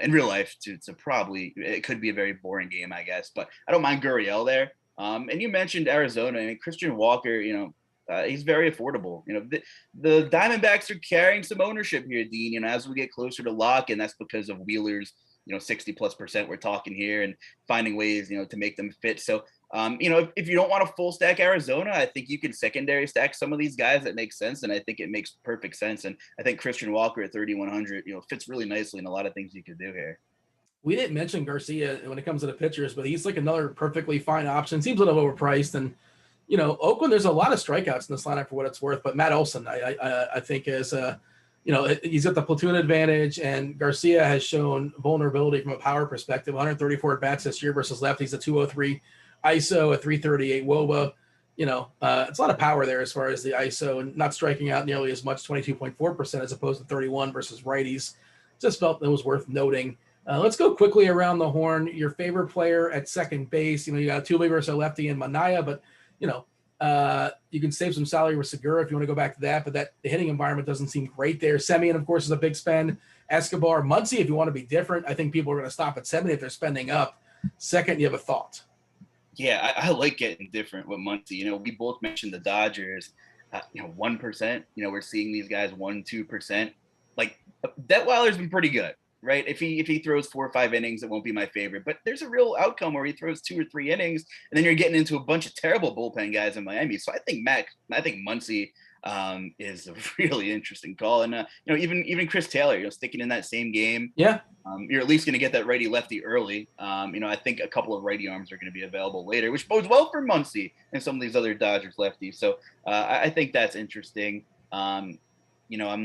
in real life to probably, it could be a very boring game, I guess, but I don't mind Gurriel there. And you mentioned Arizona. I mean, Christian Walker, he's very affordable. The Diamondbacks are carrying some ownership here, Dean, as we get closer to lock, and that's because of Wheeler's, 60+% we're talking here, and finding ways, to make them fit. So, if you don't want to full stack Arizona, I think you can secondary stack some of these guys. That makes sense. And I think it makes perfect sense. And I think Christian Walker at 3,100, fits really nicely in a lot of things you could do here. We didn't mention Garcia when it comes to the pitchers, but he's another perfectly fine option. Seems a little overpriced. And, Oakland, there's a lot of strikeouts in this lineup for what it's worth. But Matt Olson, I think is, he's got the platoon advantage, and Garcia has shown vulnerability from a power perspective. 134 at bats this year versus lefties, a 203 ISO, a 338 WOBA. It's a lot of power there as far as the ISO, and not striking out nearly as much, 22.4% as opposed to 31 versus righties. Just felt it was worth noting. Let's go quickly around the horn. Your favorite player at second base, you got Tulley versus a lefty and Manaya, but you can save some salary with Segura if you want to go back to that, but the hitting environment doesn't seem great there. Semien, of course, is a big spend. Escobar, Muncy, if you want to be different, I think people are going to stop at 70 if they're spending up. Second, you have a thought. Yeah, I like getting different with Muncy. We both mentioned the Dodgers, 1%. We're seeing these guys 1-2%. Detweiler's been pretty good, right? If he throws 4 or 5 innings, it won't be my favorite. But there's a real outcome where he throws 2 or 3 innings, and then you're getting into a bunch of terrible bullpen guys in Miami. So I think Muncy is a really interesting call. And even Chris Taylor, sticking in that same game. Yeah. You're at least going to get that righty lefty early. I think a couple of righty arms are going to be available later, which bodes well for Muncy and some of these other Dodgers lefties. So I think that's interesting. I'm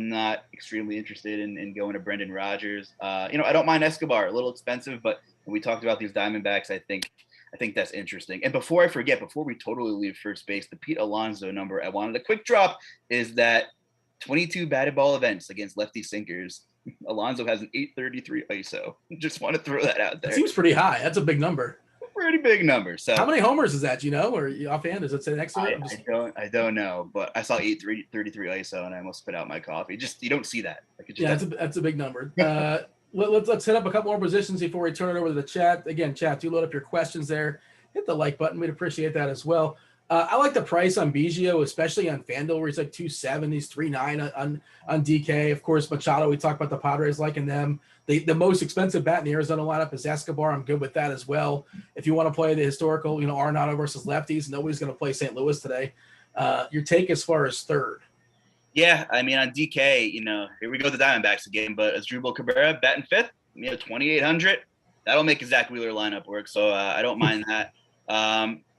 not extremely interested in going to Brendan Rodgers. I don't mind Escobar, a little expensive, but when we talked about these Diamondbacks, I think that's interesting. And before I forget, before we totally leave first base, the Pete Alonso number I wanted a quick drop is that 22 batted ball events against lefty sinkers. Alonso has an 833 ISO. Just want to throw that out there. It seems pretty high. That's a big number. Pretty big number. So how many homers is that? Or you offhand? Does it say next to it? I don't know, but I saw 833 ISO and I almost spit out my coffee. You don't see that. That's a big number. Let's hit up a couple more positions before we turn it over to the chat. Again, chat, do load up your questions there. Hit the like button. We'd appreciate that as well. I like the price on Biggio, especially on FanDuel, where he's like 2.7, he's 3.9 on DK. Of course, Machado, we talked about the Padres liking them. The most expensive bat in the Arizona lineup is Escobar. I'm good with that as well. If you want to play the historical, Arenado versus lefties, nobody's going to play St. Louis today. Your take as far as third? Yeah, I mean, on DK, here we go the Diamondbacks again, but Asdrubal Cabrera batting fifth, 2,800. That'll make a Zach Wheeler lineup work, so I don't mind that.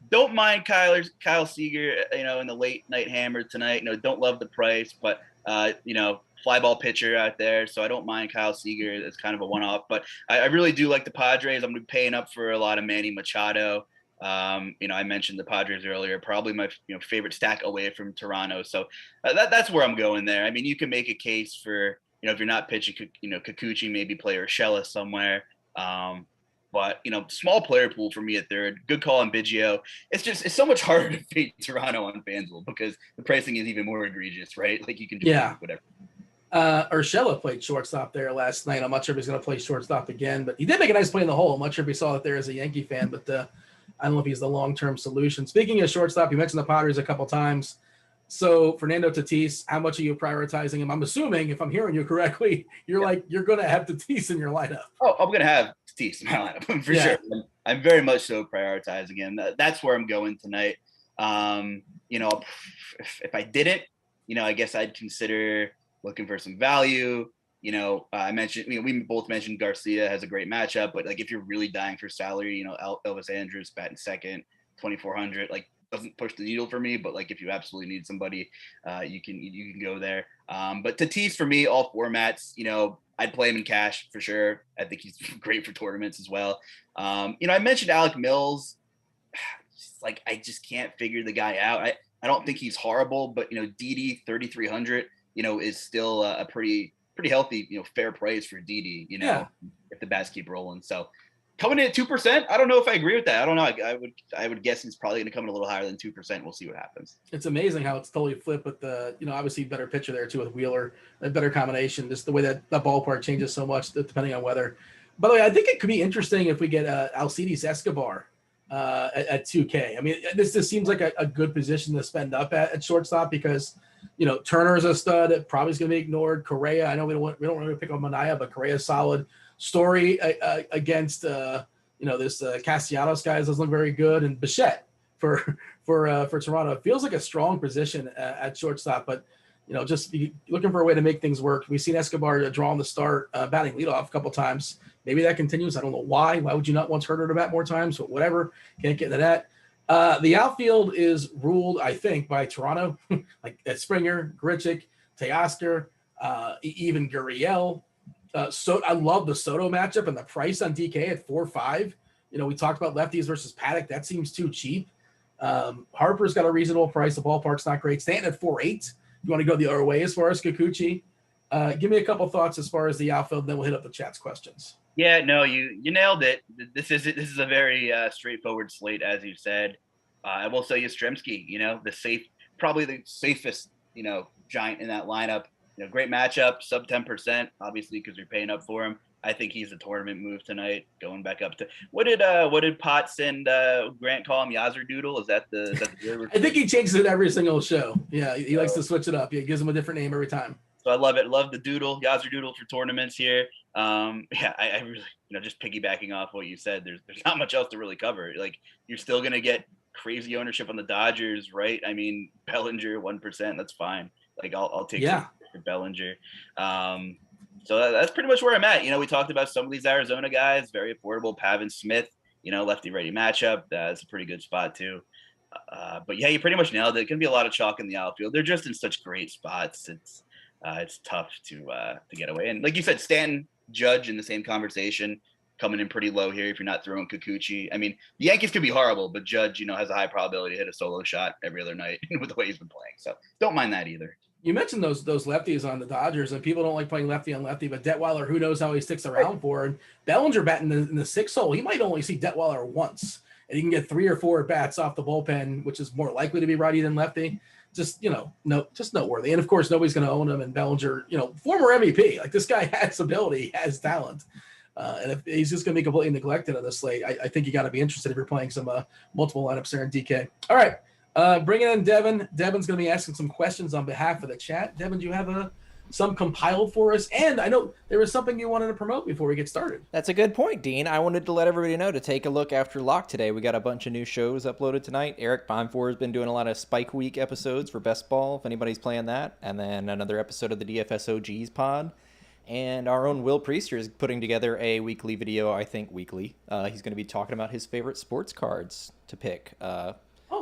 Don't mind Kyle Seager, in the late night hammer tonight. Don't love the price, but fly ball pitcher out there, so I don't mind Kyle Seager. It's kind of a one-off, but I really do like the Padres. I'm going to be paying up for a lot of Manny Machado. I mentioned the Padres earlier, probably my favorite stack away from Toronto. So that's where I'm going there. I mean, you can make a case for, if you're not pitching, Kikuchi, maybe play Urshela somewhere. But small player pool for me at third. Good call on Biggio. It's so much harder to beat Toronto on FanDuel because the pricing is even more egregious, right? Like you can do whatever. Urshela played shortstop there last night. I'm not sure if he's going to play shortstop again, but he did make a nice play in the hole. I'm not sure if he saw it there as a Yankee fan, but I don't know if he's the long-term solution. Speaking of shortstop, you mentioned the Padres a couple times. So Fernando Tatis, how much are you prioritizing him? I'm assuming, if I'm hearing you correctly, you're going to have Tatis in your lineup. Oh, I'm going to have Tatis in my lineup for sure. I'm very much so prioritizing him. That's where I'm going tonight. If I didn't, I guess I'd consider looking for some value. I mentioned, we both mentioned Garcia has a great matchup, but like if you're really dying for salary, Elvis Andrus batting second, 2,400, like doesn't push the needle for me. But like if you absolutely need somebody, you can go there. But Tatis for me, all formats, I'd play him in cash for sure. I think he's great for tournaments as well. I mentioned Alec Mills. Like I just can't figure the guy out. I don't think he's horrible, but Didi 3,300, is still a pretty healthy, fair price for Didi, if the bats keep rolling. So coming in at 2%, I don't know if I agree with that. I don't know. I would guess he's probably going to come in a little higher than 2%. We'll see what happens. It's amazing how it's totally flipped with the, obviously better pitcher there too with Wheeler, a better combination, just the way that ballpark changes so much depending on weather. By the way, I think it could be interesting if we get Alcides Escobar at 2K. I mean, this just seems like a good position to spend up at shortstop because, Turner's a stud. Probably is going to be ignored. Correa, I know we don't really pick on Manaya, but Correa's solid. Story against this Castellanos guy doesn't look very good, and Bichette for Toronto. It feels like a strong position at shortstop, but just be looking for a way to make things work. We've seen Escobar draw on the start, batting leadoff a couple times. Maybe that continues. I don't know why. Why would you not want Turner to bat more times? But whatever. Can't get into that. The outfield is ruled, I think, by Toronto, like Springer, Grichuk, Teoscar, even Gurriel. So I love the Soto matchup and the price on DK at 4.5. We talked about lefties versus Paddock. That seems too cheap. Harper's got a reasonable price. The ballpark's not great. Stanton at 4.8. You want to go the other way as far as Kikuchi? Give me a couple thoughts as far as the outfield, then we'll hit up the chat's questions. Yeah, no, you nailed it. This is a very straightforward slate, as you said. I will say Yastrzemski, probably the safest, giant in that lineup. Great matchup, sub 10%, obviously because you're paying up for him. I think he's a tournament move tonight, going back up to what did Potts and Grant call him? Yazzer Doodle? Is that the I think he changes it every single show. Yeah, he likes to switch it up. He gives him a different name every time. So I love it. Love the doodle, Yazzer Doodle for tournaments here. I really, just piggybacking off what you said, there's not much else to really cover. Like you're still gonna get crazy ownership on the Dodgers, right? I mean, Bellinger 1%, that's fine. Like I'll take Bellinger. So that's pretty much where I'm at. We talked about some of these Arizona guys, very affordable. Pavin Smith, lefty righty matchup. That's a pretty good spot too. But yeah, you pretty much nailed it. It can be a lot of chalk in the outfield. They're just in such great spots. It's tough to get away. And like you said, Stanton, Judge in the same conversation, coming in pretty low here if you're not throwing Kikuchi. I mean, the Yankees could be horrible, but Judge, has a high probability to hit a solo shot every other night with the way he's been playing. So don't mind that either. You mentioned those lefties on the Dodgers, and people don't like playing lefty on lefty, but Detweiler, who knows how he sticks around for. And Bellinger batting in the sixth hole, he might only see Detweiler once, and he can get 3 or 4 bats off the bullpen, which is more likely to be righty than lefty. Just noteworthy. And of course, nobody's going to own him. And Bellinger, former MVP, like this guy has ability, has talent. And if he's just going to be completely neglected on the slate, I think you got to be interested if you're playing some multiple lineups there in DK. All right. Bringing in Devin. Devin's going to be asking some questions on behalf of the chat. Devin, do you have some compiled for us? And I know there was something you wanted to promote before we get started. That's a good point, Dean. I wanted to let everybody know to take a look after lock today. We got a bunch of new shows uploaded tonight. Eric Bonfor has been doing a lot of Spike Week episodes for Best Ball, if anybody's playing that. And then another episode of the DFS OGs pod. And our own Will Priester is putting together a weekly video, I think weekly. He's going to be talking about his favorite sports cards to pick.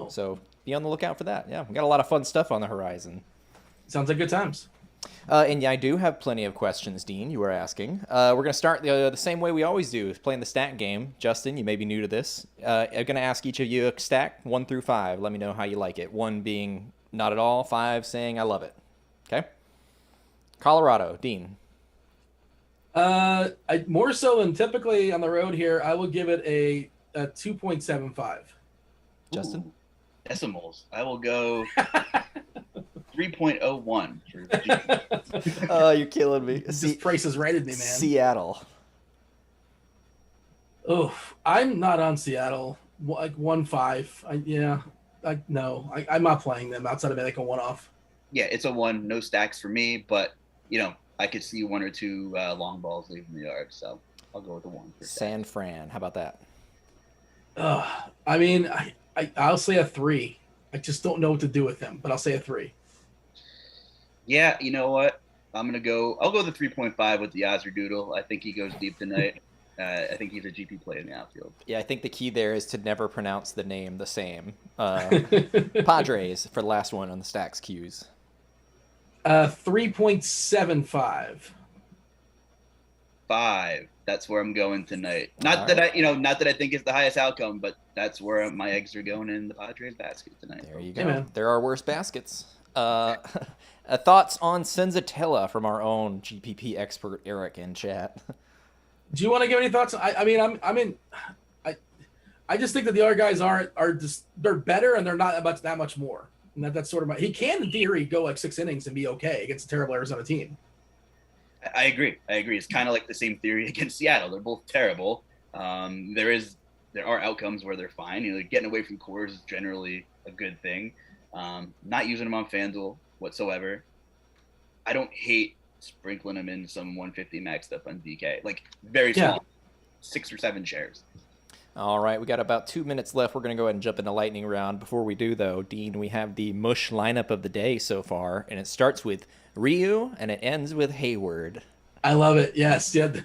So be on the lookout for that. Yeah, we got a lot of fun stuff on the horizon. Sounds like good times. And yeah, I do have plenty of questions, Dean, you were asking. We're going to start the same way we always do, playing the stat game. Justin, you may be new to this. I'm going to ask each of you a stack, 1 through 5. Let me know how you like it. 1 being not at all, 5 saying I love it. Okay? Colorado, Dean. More so than typically on the road here, I will give it a 2.75. Justin? Ooh, decimals. I will go 3.01. Oh, you're killing me. This price is right at me, man. Seattle. Oh, I'm not on Seattle. Like 1.5. I'm not playing them outside of like a one-off. Yeah, it's a 1. No stacks for me, but I could see 1 or 2 long balls leaving the yard, so I'll go with the 1. San Fran. How about that? I mean, I'll say a 3. I just don't know what to do with them, but I'll say a 3. Yeah, you know what? I'll go the 3.5 with the Ozzer Doodle. I think he goes deep tonight. I think he's a GP play in the outfield. Yeah, I think the key there is to never pronounce the name the same. Padres for the last one on the stacks cues. 3.75. 5. That's where I'm going tonight. Not that I think it's the highest outcome, but that's where my eggs are going in the Padres basket tonight. There you go. Hey, there are worse baskets. Thoughts on Senzatella from our own GPP expert Eric in chat. Do you want to give any thoughts? I just think that the other guys they're better and they're not that much more. And that's sort of he can in theory go like 6 innings and be okay against a terrible Arizona team. I agree. It's kind of like the same theory against Seattle. They're both terrible. There are outcomes where they're fine. Getting away from cores is generally a good thing. Not using them on FanDuel whatsoever. I don't hate sprinkling them in some 150 max stuff on DK. Like very small, 6 or 7 shares. All right, we got about 2 minutes left. We're going to go ahead and jump into lightning round. Before we do, though, Dean, we have the mush lineup of the day so far, and it starts with Ryu and it ends with Hayward. I love it. Yes. Yeah.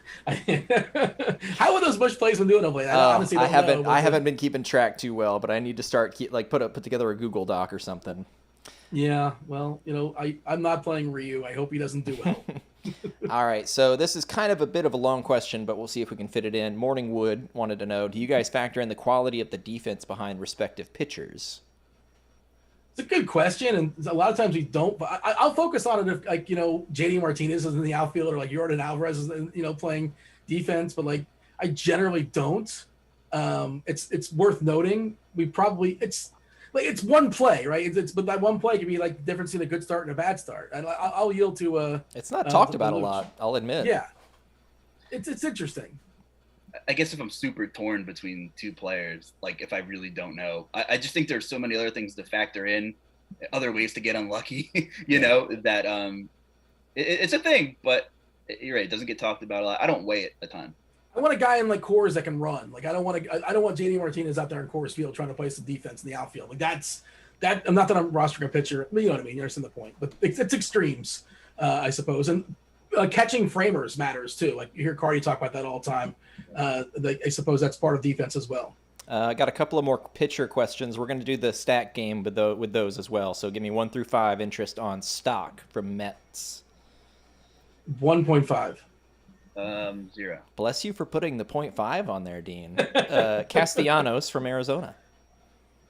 How are those mush plays been doing of late? I haven't been keeping track too well, but I need to start put together a Google Doc or something. Yeah. Well, I'm not playing Ryu. I hope he doesn't do well. All right, so this is kind of a bit of a long question, but we'll see if we can fit it in. Morningwood wanted to know, do you guys factor in the quality of the defense behind respective pitchers? It's a good question, and a lot of times we don't. But I'll focus on it if, JD Martinez is in the outfield or Yordan Alvarez is, playing defense. But I generally don't. It's worth noting. It's one play, right? But that one play can be the difference between a good start and a bad start. And I'll yield to. It's not talked about a lot, I'll admit. Yeah, it's interesting. I guess if I'm super torn between 2 players, if I really don't know, I just think there's so many other things to factor in, other ways to get unlucky, that it's a thing, but you're right, it doesn't get talked about a lot. I don't weigh it a ton. I want a guy in Coors that can run. I don't want JD Martinez out there in Coors Field trying to play some defense in the outfield. That's I'm not that I'm rostering a pitcher, but you know what I mean. You understand the point. But it's extremes, I suppose. And catching framers matters too. You hear Cardi talk about that all the time. I suppose that's part of defense as well. I got a couple of more pitcher questions. We're going to do the stat game with those as well. So give me 1 through 5 interest on stock from Mets. 1.5. 0. Bless you for putting the 0.5 on there, Dean. Castellanos from Arizona.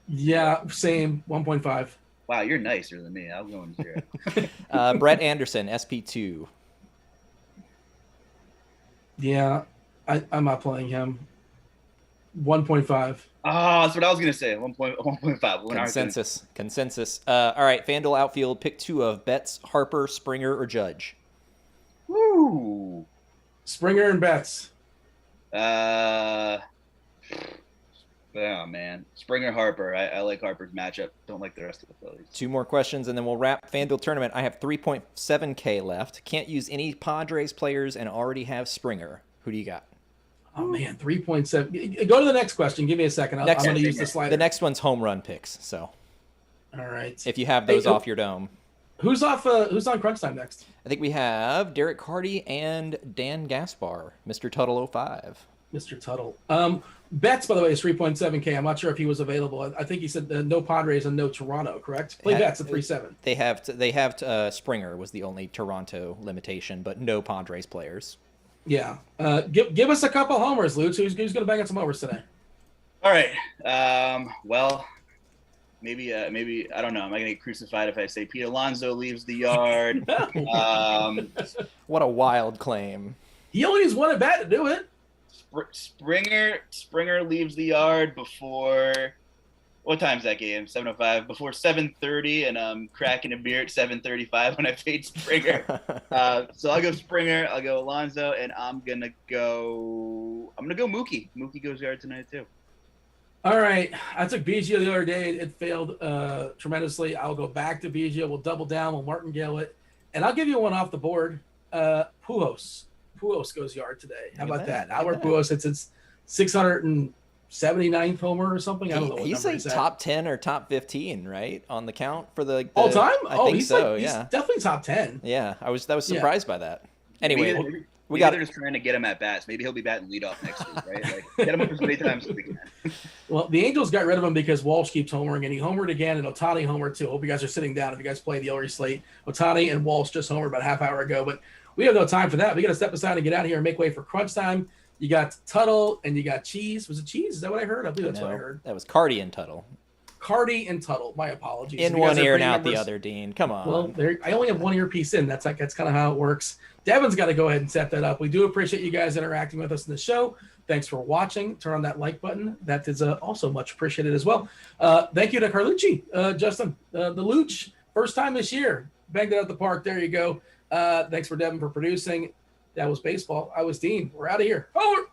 Yeah, same. 1.5. Wow, you're nicer than me. I'm going 0. Brett Anderson, SP2. Yeah, I'm not playing him. 1.5. Oh, that's what I was going to say. 1.5. Consensus. All right, FanDuel outfield, pick 2 of Betts, Harper, Springer, or Judge. Woo! Springer and Betts. Oh, man. Springer Harper. I like Harper's matchup. Don't like the rest of the Phillies. 2 more questions, and then we'll wrap FanDuel Tournament. I have 3.7K left. Can't use any Padres players and already have Springer. Who do you got? Oh, man, 3.7. Go to the next question. Give me a second. I'm going to use the slider. The next one's home run picks, so. All right. If you have those off your dome. Who's on Crunch Time next? I think we have Derek Carty and Dan Gaspar, Mr. Tuttle 05. Mr. Tuttle. Betts, by the way, is 3.7K. I'm not sure if he was available. I think he said no Padres and no Toronto, correct? Play Betts at 3.7. They have Springer was the only Toronto limitation, but no Padres players. Yeah. Give us a couple homers, Lutz. Who's going to bang out some homers today? All right. Well, maybe I don't know. Am I going to get crucified if I say Pete Alonso leaves the yard? What a wild claim. He only needs one at bat to do it. Springer leaves the yard before, what time's that game? 7:05. Before 7:30, and I'm cracking a beer at 7:35 when I paid Springer. So I'll go Springer. I'll go Alonso, and I'm gonna go Mookie. Mookie goes yard tonight too. All right. I took Biggio the other day. It failed tremendously. I'll go back to Biggio. We'll double down. We'll martingale it, and I'll give you one off the board. Pujols. Pujols goes yard today. How about that? Albert Pujols hits its 679th homer or something. I don't know what he's like top 10 or top 15, right, on the count for the all time. I think so. He's definitely top 10. Yeah, I was surprised by that. Anyway, maybe they're just trying to get him at bats. Maybe he'll be batting leadoff next week, right? Like, get him up as many times as we can. Well, the Angels got rid of him because Walsh keeps homering, and he homered again, and Ohtani homered too. Hope you guys are sitting down if you guys play the Ellery slate. Ohtani and Walsh just homered about a half hour ago, but we have no time for that. We got to step aside and get out of here and make way for crunch time. You got Tuttle and you got Cheese. Was it Cheese? Is that what I heard? I believe that's what I heard. That was Carty and Tuttle. Carty and Tuttle. My apologies. In one ear and out the other, Dean. Come on. Well, I only have one earpiece in. That's kind of how it works. Devin's got to go ahead and set that up. We do appreciate you guys interacting with us in the show. Thanks for watching. Turn on that like button. That is also much appreciated as well. Thank you to Carlucci, Justin, the Luch. First time this year. Banged it out the park. There you go. Thanks for Devin for producing. That was baseball. I was Dean. We're out of here. Over.